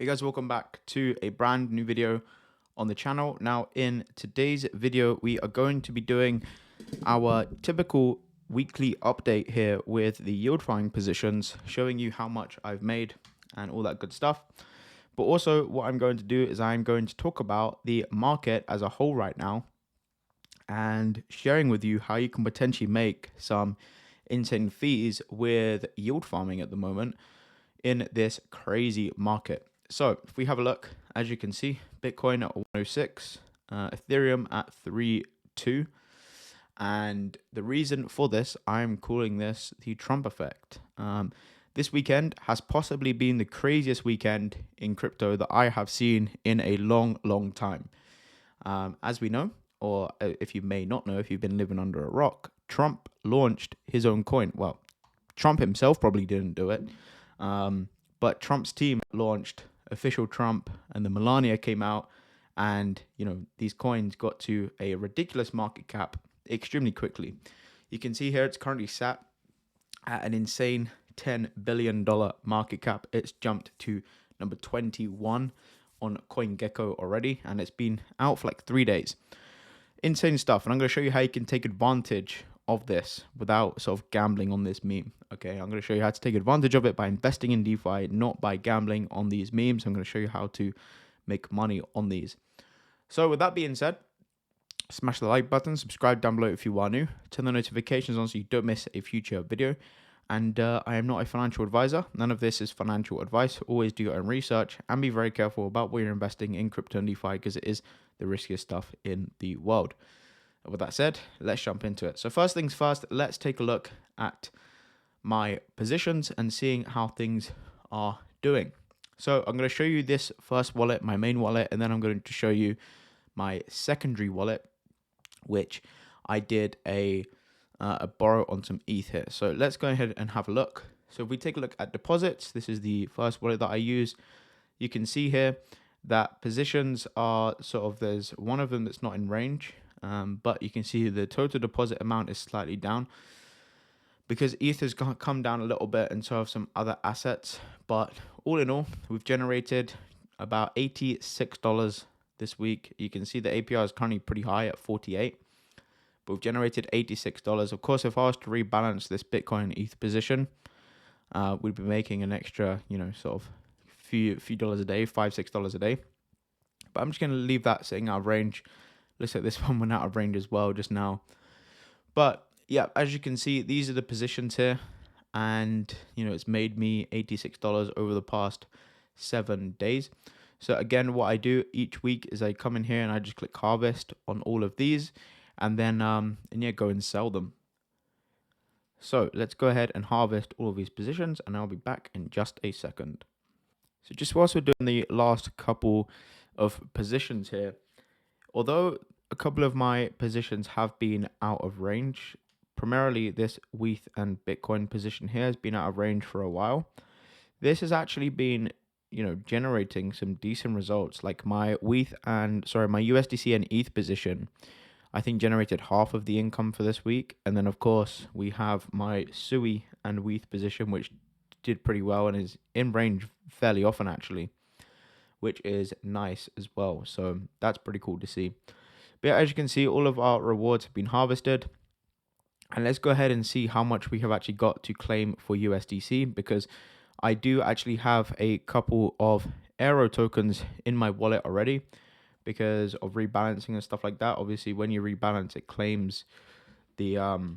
Hey guys, welcome back to a brand new video on the channel. Now in today's video, we are going to be doing our typical weekly update here with the yield farming positions, showing you how much I've made and all that good stuff. But also what I'm going to do is I'm going to talk about the market as a whole right now and sharing with you how you can potentially make some insane fees with yield farming at the moment in this crazy market. So if we have a look, as you can see, Bitcoin at 106, Ethereum at 3.2. And the reason for this, I'm calling this the Trump effect. This weekend has possibly been the craziest weekend in crypto that I have seen in a long time. As we know, or if you may not know, if you've been living under a rock, Trump launched his own coin. Well, Trump himself probably didn't do it. But Trump's team launched official Trump, and the Melania came out, and these coins got to a ridiculous market cap extremely quickly. You can see here it's currently sat at an insane $10 billion market cap. It's jumped to number 21 on CoinGecko already, and it's been out for like 3 days. Insane stuff, and I'm going to show you how you can take advantage of this without sort of gambling on this meme. Okay, I'm going to show you how to take advantage of it by investing in DeFi, not by gambling on these memes. I'm going to show you how to make money on these. So with that being said, smash the like button, subscribe down below if you are new, turn the notifications on so you don't miss a future video. And I am not a financial advisor. None of this is financial advice. Always do your own research and be very careful about what you're investing in crypto and DeFi because it is the riskiest stuff in the world. With that said, let's jump into it. So first things first, let's take a look at my positions and seeing how things are doing. So I'm going to show you this first wallet, my main wallet, and then I'm going to show you my secondary wallet, which I did a borrow on some ETH here. So let's go ahead and have a look. So if we take a look at deposits, this is the first wallet that I use. You can see here that positions are sort of, there's one of them that's not in range. But you can see the total deposit amount is slightly down because ETH has come down a little bit and so have some other assets. But all in all, we've generated about $86 this week. You can see the APR is currently pretty high at 48, but we've generated $86. Of course, if I was to rebalance this Bitcoin ETH position, we'd be making an extra, sort of few dollars a day, $5-6 a day. But I'm just going to leave that sitting out of range. Looks like this one went out of range as well just now. But yeah, as you can see, these are the positions here. And, it's made me $86 over the past 7 days. So again, what I do each week is I come in here and I just click harvest on all of these. And then, go and sell them. So let's go ahead and harvest all of these positions. And I'll be back in just a second. So just whilst we're doing the last couple of positions here, although a couple of my positions have been out of range, primarily this ETH and Bitcoin position here has been out of range for a while. This has actually been, generating some decent results. Like my my USDC and ETH position, I think generated half of the income for this week. And then of course we have my SUI and ETH position, which did pretty well and is in range fairly often actually, which is nice as well. So that's pretty cool to see. But yeah, as you can see, all of our rewards have been harvested. And let's go ahead and see how much we have actually got to claim for USDC, because I do actually have a couple of Aero tokens in my wallet already because of rebalancing and stuff like that. Obviously, when you rebalance, it claims the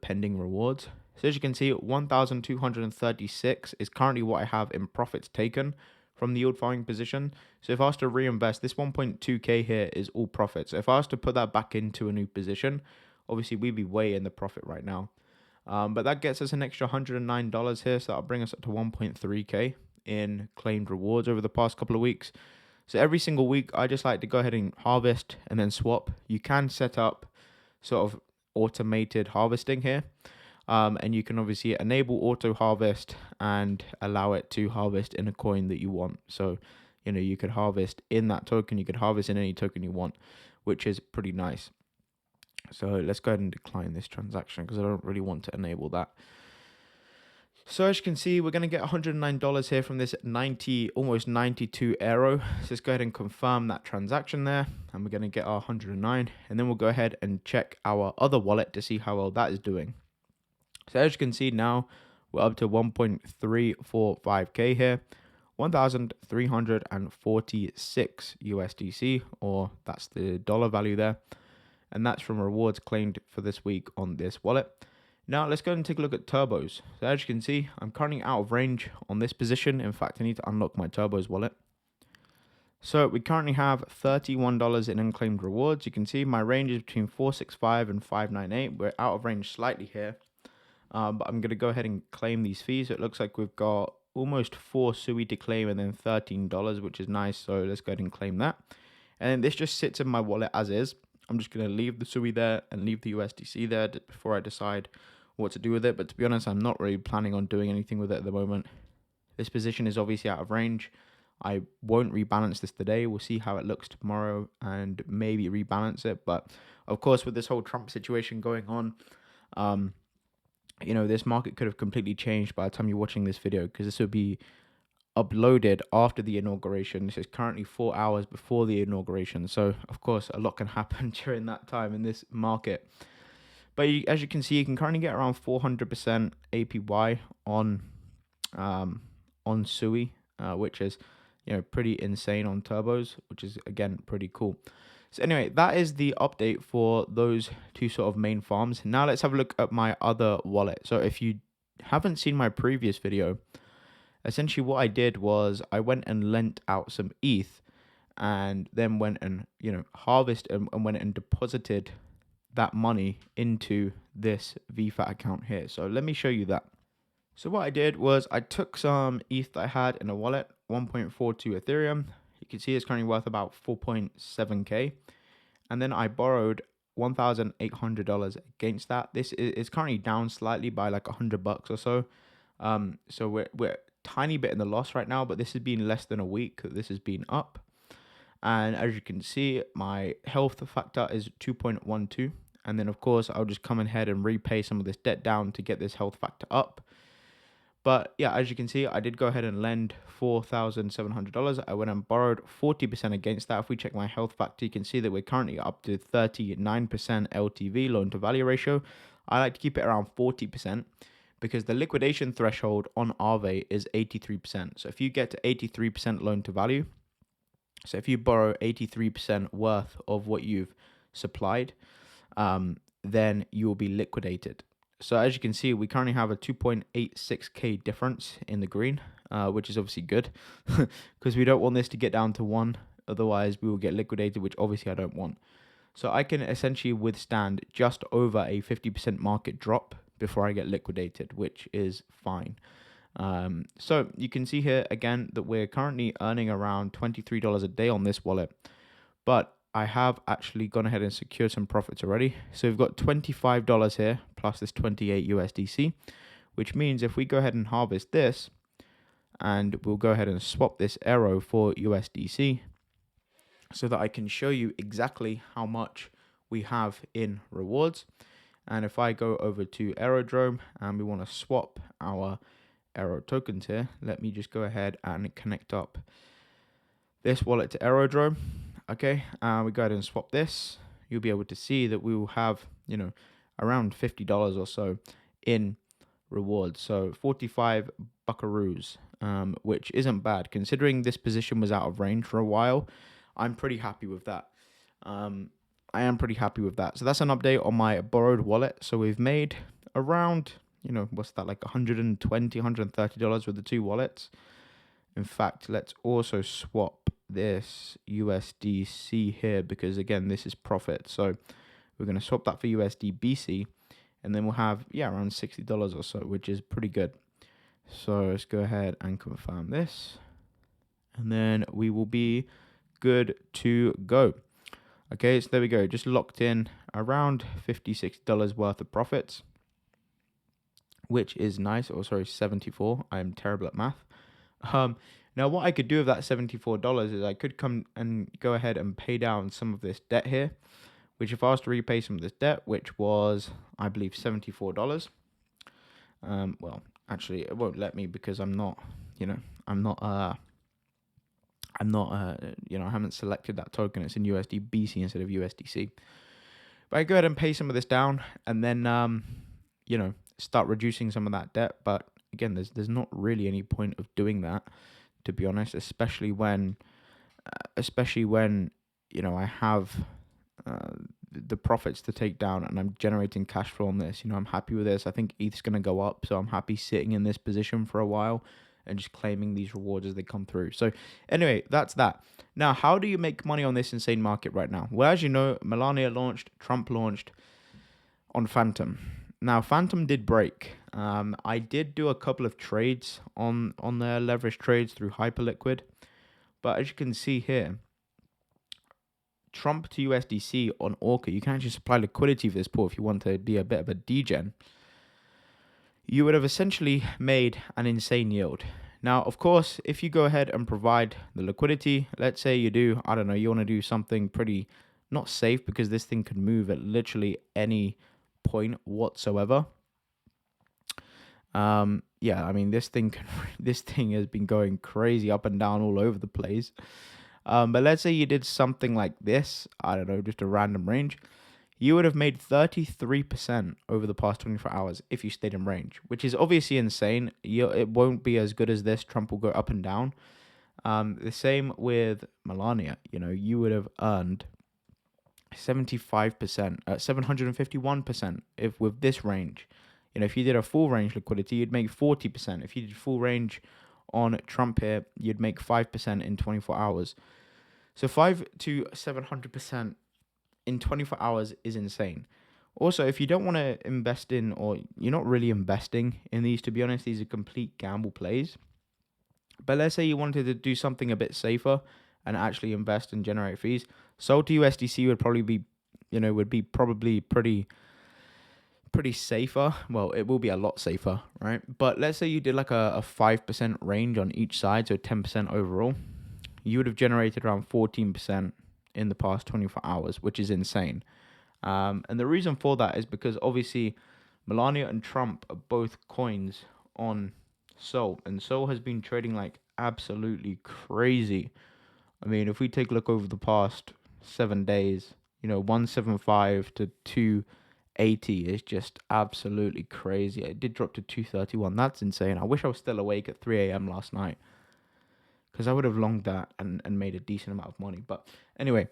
pending rewards. So as you can see, 1,236 is currently what I have in profits taken from the yield farming position. So if I was to reinvest, this 1.2k here is all profits. So if I was to put that back into a new position, obviously we'd be way in the profit right now. But that gets us an extra $109 here, so that'll bring us up to 1.3k in claimed rewards over the past couple of weeks. So every single week, I just like to go ahead and harvest and then swap. You can set up sort of automated harvesting here. And you can obviously enable auto harvest and allow it to harvest in a coin that you want. So, you could harvest in that token, you could harvest in any token you want, which is pretty nice. So let's go ahead and decline this transaction because I don't really want to enable that. So as you can see, we're going to get $109 here from this 90, almost 92 euro. So let's go ahead and confirm that transaction there. And we're going to get our 109. And then we'll go ahead and check our other wallet to see how well that is doing. So as you can see now, we're up to 1.345k here. 1,346 USDC, or that's the dollar value there. And that's from rewards claimed for this week on this wallet. Now let's go and take a look at turbos. So as you can see, I'm currently out of range on this position. In fact, I need to unlock my turbos wallet. So we currently have $31 in unclaimed rewards. You can see my range is between 465 and 598. We're out of range slightly here. But I'm going to go ahead and claim these fees. So it looks like we've got almost 4 SUI to claim and then $13, which is nice. So let's go ahead and claim that. And then this just sits in my wallet as is. I'm just going to leave the SUI there and leave the USDC there before I decide what to do with it. But to be honest, I'm not really planning on doing anything with it at the moment. This position is obviously out of range. I won't rebalance this today. We'll see how it looks tomorrow and maybe rebalance it. But of course, with this whole Trump situation going on, you know, this market could have completely changed by the time you're watching this video, because this will be uploaded after the inauguration. This is currently 4 hours before the inauguration. So, of course, a lot can happen during that time in this market. But as you can see, you can currently get around 400% APY on SUI, which is, you know, pretty insane on turbos, which is, again, pretty cool. So anyway, that is the update for those two sort of main farms. Now let's have a look at my other wallet. So if you haven't seen my previous video, essentially what I did was I went and lent out some ETH and then went and, you know, harvested and went and deposited that money into this VFAT account here. So let me show you that. So what I did was I took some ETH that I had in a wallet, 1.42 Ethereum. You can see it's currently worth about 4.7k. And then I borrowed $1,800 against that. This is currently down slightly by like $100 or so. So we're tiny bit in the loss right now, but this has been less than a week that this has been up. And as you can see, my health factor is 2.12. And then of course, I'll just come ahead and repay some of this debt down to get this health factor up. But yeah, as you can see, I did go ahead and lend $4,700. I went and borrowed 40% against that. If we check my health factor, you can see that we're currently up to 39% LTV, loan to value ratio. I like to keep it around 40% because the liquidation threshold on Aave is 83%. So if you get to 83% loan to value, so if you borrow 83% worth of what you've supplied, then you will be liquidated. So as you can see, we currently have a 2.86k difference in the green, which is obviously good because we don't want this to get down to 1. Otherwise, we will get liquidated, which obviously I don't want. So I can essentially withstand just over a 50% market drop before I get liquidated, which is fine. So you can see here again that we're currently earning around $23 a day on this wallet, but I have actually gone ahead and secured some profits already. So we've got $25 here plus this 28 USDC, which means if we go ahead and harvest this and we'll go ahead and swap this arrow for USDC so that I can show you exactly how much we have in rewards. And if I go over to Aerodrome and we want to swap our Aero tokens here, let me just go ahead and connect up this wallet to Aerodrome. Okay, we go ahead and swap this. You'll be able to see that we will have, you know, around $50 or so in rewards. So 45 buckaroos, which isn't bad considering this position was out of range for a while. I'm pretty happy with that. I am pretty happy with that. So that's an update on my borrowed wallet. So we've made around, you know, what's that, like $120, $130 with the two wallets. In fact, let's also swap this USDC here because, again, this is profit. So we're going to swap that for USDBC, and then we'll have, yeah, around $60 or so, which is pretty good. So let's go ahead and confirm this, and then we will be good to go. Okay, so there we go. Just locked in around $50-$60 worth of profits, which is nice. Oh, sorry, 74. I'm terrible at math. Now what I could do with that $74 is I could come and go ahead and pay down some of this debt here, which if I was to repay some of this debt, which was, I believe, $74, well, Actually, it won't let me because I'm not, you know, I'm not, I'm not, I haven't selected that token. It's in USD BC instead of USDC. But I go ahead and pay some of this down, and then, start reducing some of that debt. But again, there's not really any point of doing that, to be honest, especially when I have uh, the profits to take down and I'm generating cash flow on this. I'm happy with this. I think ETH's going to go up, so I'm happy sitting in this position for a while and just claiming these rewards as they come through. So anyway, that's that. Now, how do you make money on this insane market right now? Well, as you know, Melania launched, Trump launched on Phantom. Now, Phantom did break. I did do a couple of trades on their leverage trades through Hyperliquid, but as you can see here, Trump to USDC on Orca, you can actually supply liquidity for this pool if you want to be a bit of a degen. You would have essentially made an insane yield. Now, of course, if you go ahead and provide the liquidity, let's say you do, I don't know, you want to do something pretty not safe because this thing could move at literally any point whatsoever. This thing has been going crazy up and down all over the place. But let's say you did something like this, I don't know, just a random range. You would have made 33% over the past 24 hours if you stayed in range, which is obviously insane. It won't be as good as this. Trump will go up and down. The same with Melania. You would have earned 75%, 751% if with this range. If you did a full range liquidity, you'd make 40%. If you did full range on Trump here, you'd make 5% in 24 hours. So 5 to 700% in 24 hours is insane. Also, if you don't want to invest in, or you're not really investing in these, to be honest, these are complete gamble plays. But let's say you wanted to do something a bit safer and actually invest and generate fees. Sold to USDC would probably be, probably pretty safer. Well, it will be a lot safer, right? But let's say you did like a 5% range on each side, so 10% overall. You would have generated around 14% in the past 24 hours, which is insane. And the reason for that is because obviously Melania and Trump are both coins on Sol, and Sol has been trading like absolutely crazy. I mean, if we take a look over the past 7 days, 175 to 280 is just absolutely crazy. It did drop to 231. That's insane. I wish I was still awake at 3 a.m. last night, because I would have longed that and made a decent amount of money. But anyway,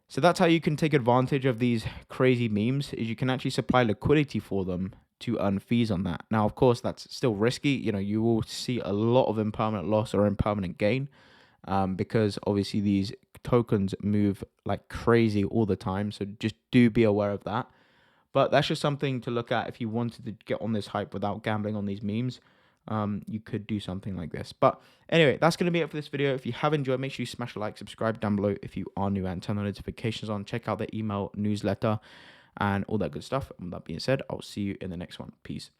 so that's how you can take advantage of these crazy memes, is you can actually supply liquidity for them to earn fees on that. Now, of course, that's still risky. You will see a lot of impermanent loss or impermanent gain, because obviously these tokens move like crazy all the time. So just do be aware of that. But that's just something to look at if you wanted to get on this hype without gambling on these memes. You could do something like this. But anyway, that's going to be it for this video. If you have enjoyed, make sure you smash a like, subscribe down below if you are new, and turn the notifications on. Check out the email newsletter and all that good stuff. And with that being said, I'll see you in the next one. Peace.